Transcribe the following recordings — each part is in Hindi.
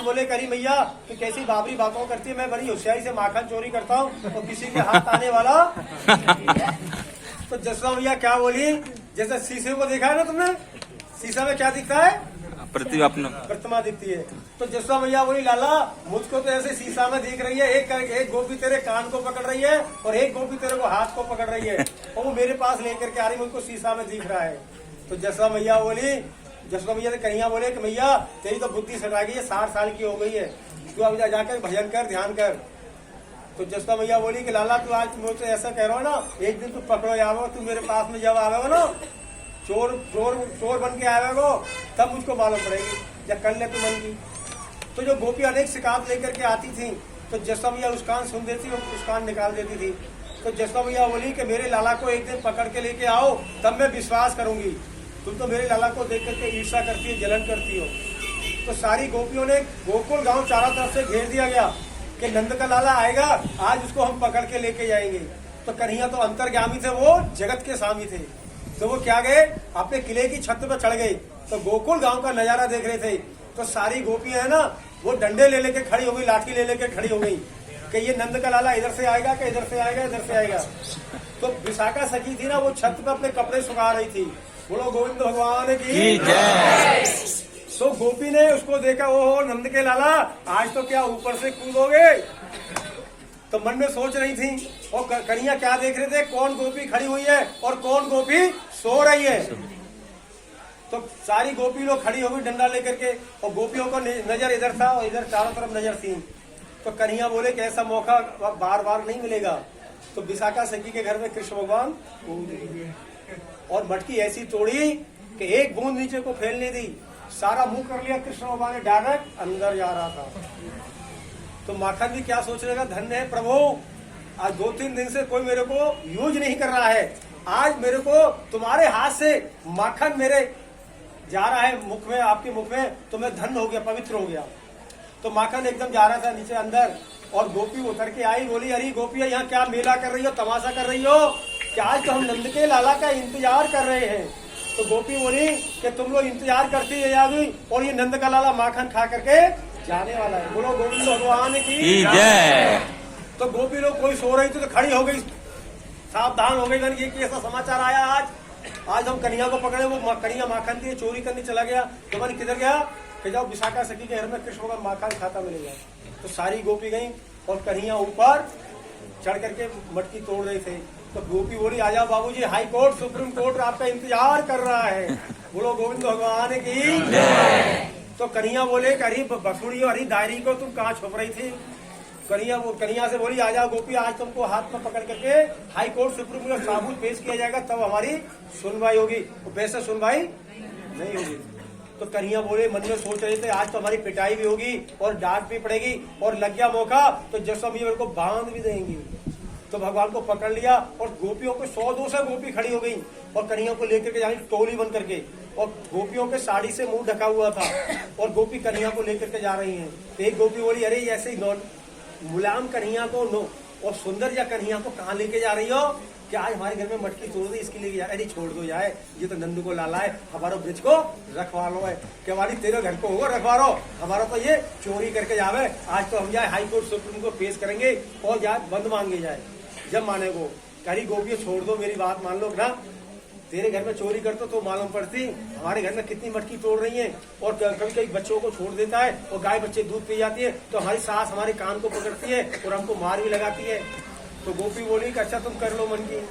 भगवान बोले करी मैया कि कैसी बाबरी बातों करती है, मैं बड़ी होशियारी से माखन चोरी करता हूँ और किसी के हाथ आने वाला। तो जसवा मैया क्या बोली, जैसे शीशे को देखा है ना तुमने, शीशा में क्या दिखता है, प्रतिमा दिखती है। तो जसवा मैया बोली लाला मुझको तो ऐसे शीशा में दिख रही है, एक गोपी तेरे कान को पकड़ रही है और एक गोपी तेरे को हाथ को पकड़ रही है और वो मेरे पास लेकर के आ रही, मुझको शीशा में दिख रहा है। तो जसवा मैया से कन्हैया बोले कि मैया तेरी तो बुद्धि सटा गई है, 60 साल की हो गई है, तू अब जाकर भजन कर, ध्यान कर। तो जसवा मैया बोली कि लाला तू आज मुझसे ऐसा कह रहा हो ना, एक दिन तू पकड़ो जाओ, तू मेरे पास में जब आवे हो ना, चोर बन के आवे हो, तब मुझको मालूम पड़ेगी, या कर ले तू मन की। तो जो गोपी अनेक शिकायत लेकर के आती थी, तो जसवा मैया उस कान सुन देती और उस कान निकाल देती थी। तो जसवा मैया बोली कि मेरे लाला को एक दिन पकड़ के लेके आओ, तब मैं विश्वास करूंगी। तुम तो मेरे लाला को देख करके ईर्ष्या करती हो, जलन करती हो। तो सारी गोपियों ने गोकुल गांव चारों तरफ से घेर दिया गया कि नंद का लाला आएगा, आज उसको हम पकड़ के लेके जाएंगे। तो कन्हैया तो अंतर्गामी थे, वो जगत के स्वामी थे। तो वो क्या गए, अपने किले की छत पर चढ़ गए, तो गोकुल गांव का नजारा देख रहे थे। तो सारी गोपियां है ना, वो डंडे ले लेके खड़ी हो गई, लाठी ले लेके खड़ी हो गई कि ये नंद का लाला इधर से आएगा कि इधर से आएगा, इधर से आएगा। तो विशाखा सखी थी ना, वो छत पे अपने कपड़े सुखा रही थी। बोलो गोविंद भगवान की जय। तो गोपी ने उसको देखा, ओहो नंद के लाला आज तो क्या ऊपर से कूदोगे। तो मन में सोच रही थी, और कन्हैया क्या देख रहे थे, कौन गोपी खड़ी हुई है और कौन गोपी सो रही है। तो सारी गोपी लोग खड़ी हो गई डंडा लेकर के, और गोपियों को नजर इधर था और इधर चारों तरफ नजर थी। तो कन्हैया बोले कि ऐसा मौका बार बार नहीं मिलेगा। तो विशाखा सखी के घर में कृष्ण भगवान और मटकी ऐसी तोड़ी कि एक बूंद नीचे को फैलने दी, सारा मुंह कर लिया कृष्ण भगवान ने, डायरेक्ट अंदर जा रहा था। तो माखन भी क्या सोच रहेगा, धन्य है प्रभु, आज 2-3 दिन से कोई मेरे को यूज नहीं कर रहा है, आज मेरे को तुम्हारे हाथ से माखन मेरे जा रहा है मुख में, आपके मुख में, तो मैं धन्य हो गया, पवित्र हो गया। तो माखन एकदम जा रहा था नीचे अंदर, और गोपी उतर के आई, बोली अरे गोपियां यहाँ क्या मेला कर रही हो, तमाशा कर रही हो, कि आज तो हम नंद के लाला का इंतजार कर रहे हैं। तो गोपी बोली कि तुम लोग इंतजार करती है याद, और ये नंद का लाला माखन खा करके जाने वाला है। बोलो गोविंद भगवान की जय। तो गोपी लोग कोई सो रही थी तो खड़ी हो गई, सावधान हो गई, ये कैसा समाचार आया आज हम कन्हैया को पकड़े। वो कन्हैया माखन की चोरी करने चला गया। तो मैंने किधर गया कि जाओ विशाखा सखी के घर में कृष्ण भगवान माखन खाता मिलेगा। तो सारी गोपी गई और कन्हैया ऊपर चढ़ करके मटकी तोड़ रहे थे। तो गोपी बोली आ जाओ बाबूजी, हाई कोर्ट सुप्रीम कोर्ट आपका इंतजार कर रहा है। बोलो गोविंद भगवान की जय। तो कन्हैया बोले अरे बसुड़ी अरे दायरी को तुम कहाँ छुप रही थी। कन्हैया से बोली आ जाओ गोपी, आज तुमको हाथ में पकड़ करके हाई कोर्ट सुप्रीम कोर्ट साबुत पेश किया जाएगा, तब हमारी सुनवाई होगी, वैसे सुनवाई नहीं होगी। तो कन्हैया बोले मन में सोच रहे थे आज तो हमारी पिटाई भी होगी और डांट भी पड़ेगी, और लग गया मौका तो जसवा मैया मेरे को बांध भी देंगी। तो भगवान को पकड़ लिया और गोपियों को 100-200 गोपी खड़ी हो गई और कन्हैया को लेकर के जानी टोली बन करके, और गोपियों के साड़ी से मुंह ढका हुआ था और गोपी कन्हैया को लेकर के जा रही हैं। एक गोपी बोली अरे ऐसे ही मुलायम कन्हैया को और सुंदर या कन्हैया को कहाँ लेके जा रही हो, कि आज हमारे घर में मटकी तोड़ दी इसके लिए अरे छोड़ दो जाए, ये तो नंदू को लाला है, हमारा ब्रिज को रखवा लो है, क्या वाली तेरे घर को होगा रखवा लो, हमारा तो ये चोरी करके जावे, आज तो हम जाए हाई कोर्ट सुप्रीम को पेश करेंगे और जाए बंद मांगे जाए, जब माने को करी गोपी छोड़ दो, मेरी बात मान लो ना, तेरे घर में चोरी करते तो मालूम पड़ती हमारे घर में कितनी मटकी तोड़ रही है। और कभी कभी बच्चों को छोड़ देता है और गाय बच्चे दूध पी जाती है, तो हमारी सास हमारे कान को पकड़ती है और हमको मार भी लगाती है। तो गोपी बोली कि अच्छा तुम कर लो मन की।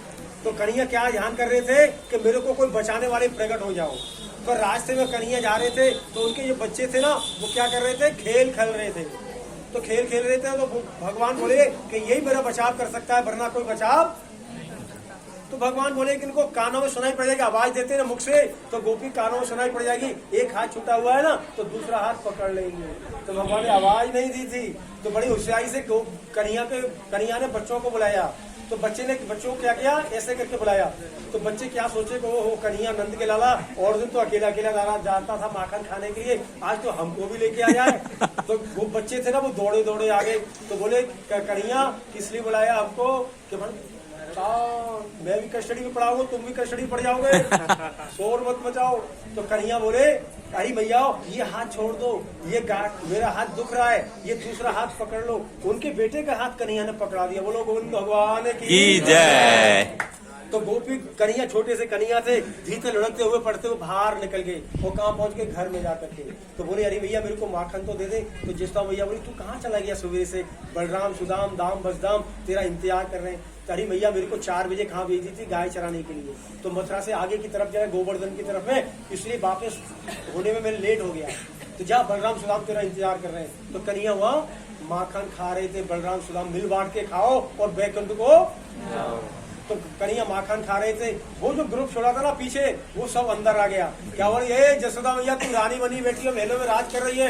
तो कन्हैया क्या ध्यान कर रहे थे कि मेरे को कोई बचाने वाले प्रकट हो जाओ। तो रास्ते में कन्हैया जा रहे थे तो उनके जो बच्चे थे ना, वो क्या कर रहे थे, खेल खेल रहे थे। तो खेल खेल रहे थे तो भगवान बोले कि यही मेरा बचाव कर सकता है, वरना कोई बचाव। तो भगवान बोले कि इनको कानों में सुनाई पड़ जाएगी, आवाज देते ना मुख से, तो गोपी कानों में सुनाई पड़ जाएगी, एक हाथ छूटा हुआ है ना तो दूसरा हाथ पकड़ लेंगे। तो भगवान ने आवाज नहीं दी थी, तो बड़ी होशियारी से कन्हैया ने बच्चों को बुलाया। तो बच्चे ने बच्चों को क्या किया, ऐसे करके बुलाया। तो बच्चे क्या सोचे कि वो कन्हैया नंद के लाला, और दिन तो अकेला अकेला लाला जाता था माखन खाने के लिए, आज तो हमको भी लेके आ जाए। तो वो बच्चे थे ना, वो दौड़े दौड़े आ गए। तो बोले कन्हैया किस लिए बुलाया हमको, कि बताओ, मैं भी कस्टडी में पड़ा हूँ, तुम भी कस्टडी पड़ जाओगे। शोर मत मचाओ। तो कन्हैया बोले, अरे भैया ये हाथ छोड़ दो, ये मेरा हाथ दुख रहा है, ये दूसरा हाथ पकड़ लो। उनके बेटे का हाथ कन्हैया ने पकड़ा दिया। बोलो गोविंद भगवान की जय। तो गोपी कन्हैया, छोटे से कन्हैया थे, धीरे लुढ़कते हुए पड़ते हुए बाहर निकल गए। वो कहाँ पहुंच गए? घर में जाकर के। तो बोले, अरे भैया मेरे को माखन तो दे दे। तो जिसका भैया बोली, तू कहाँ चला गया सुबह से? बलराम सुदाम दाम बसदाम तेरा इंतजार कर रहे हैं। तो अरे भैया मेरे को 4 बजे कहाँ भेजी थी? गाय चराने के लिए। तो मथुरा से आगे की तरफ जाए, गोवर्धन की तरफ में, इसलिए वापस होने में मैं लेट हो गया। तो जा, बलराम सुदाम तेरा इंतजार कर रहे हैं। तो कन्हैया हुआ माखन खा रहे थे। बलराम सुदाम, मिल बांट के खाओ और बैकुंठ को जाओ। तो कन्हैया माखन खा रहे थे। वो जो ग्रुप छोड़ा था ना पीछे, वो सब अंदर आ गया। क्या बोले, ये जसोदा मैया तू रानी बनी बैठी है, महलों में राज कर रही है,